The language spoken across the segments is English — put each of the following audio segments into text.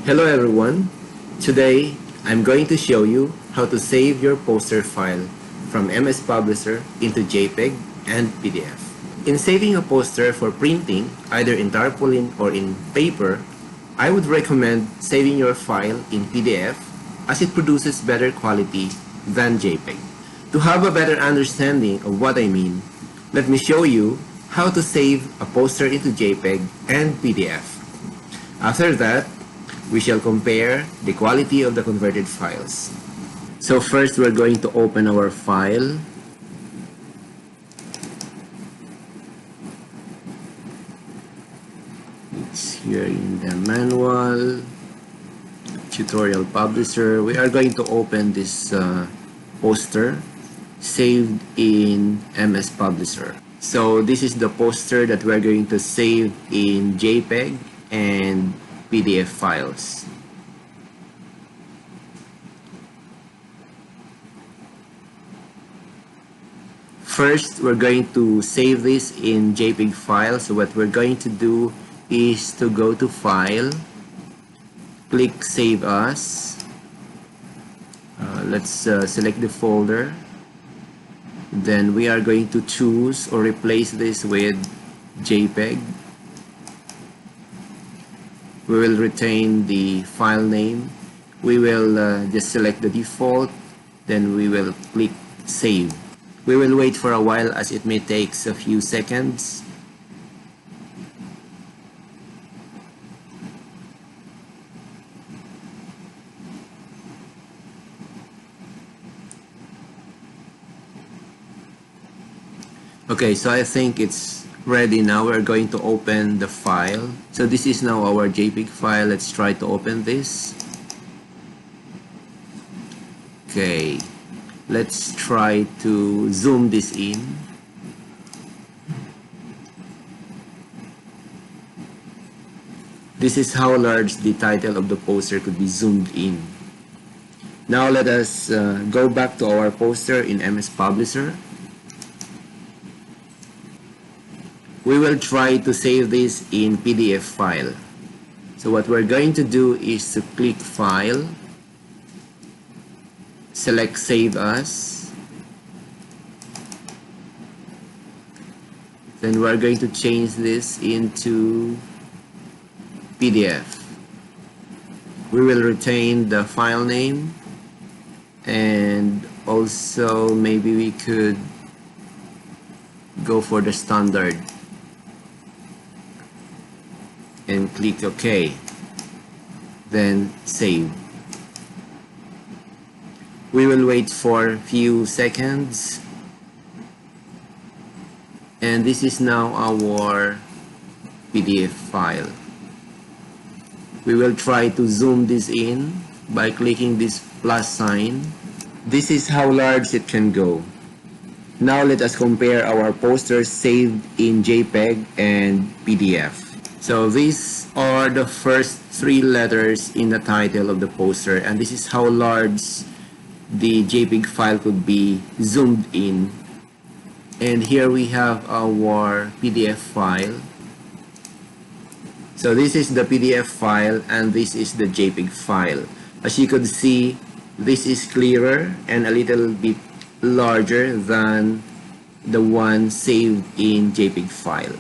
Hello everyone. Today I'm going to show you how to save your poster file from MS Publisher into JPEG and PDF. In saving a poster for printing, either in tarpaulin or in paper, I would recommend saving your file in PDF as it produces better quality than JPEG. To have a better understanding of what I mean, let me show you how to save a poster into JPEG and PDF. After that, we shall compare the quality of the converted files. So first we're going to open our file. It's here in the manual, tutorial publisher. We are going to open this poster saved in MS Publisher. So this is the poster that we're going to save in JPEG and PDF files. First, we're going to save this in JPEG file. So what we're going to do is to go to File, click Save As. Let's select the folder. Then we are going to choose or replace this with JPEG. We will retain the file name. We will just select the default, then we will click Save. We will wait for a while as it may take a few seconds. Okay, so I think it's ready now. We're going to open the file. So this is now our JPEG file. Let's try to open this. Okay, let's try to zoom this in. This is how large the title of the poster could be zoomed in. Now let us go back to our poster in MS Publisher. We will try to save this in PDF file. So what we're going to do is to click File, select Save As, then we're going to change this into PDF. We will retain the file name, and also maybe we could go for the standard and click OK, then save. We will wait for a few seconds, and this is now our PDF file. We will try to zoom this in by clicking this plus sign. This is how large it can go. Now let us compare our posters saved in JPEG and PDF. So these are the first three letters in the title of the poster, and this is how large the JPEG file could be zoomed in. And here we have our PDF file. So this is the PDF file and this is the JPEG file. As you could see, this is clearer and a little bit larger than the one saved in JPEG file.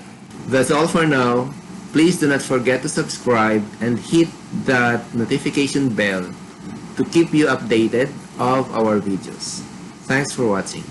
That's all for now. Please do not forget to subscribe and hit that notification bell to keep you updated of our videos. Thanks for watching.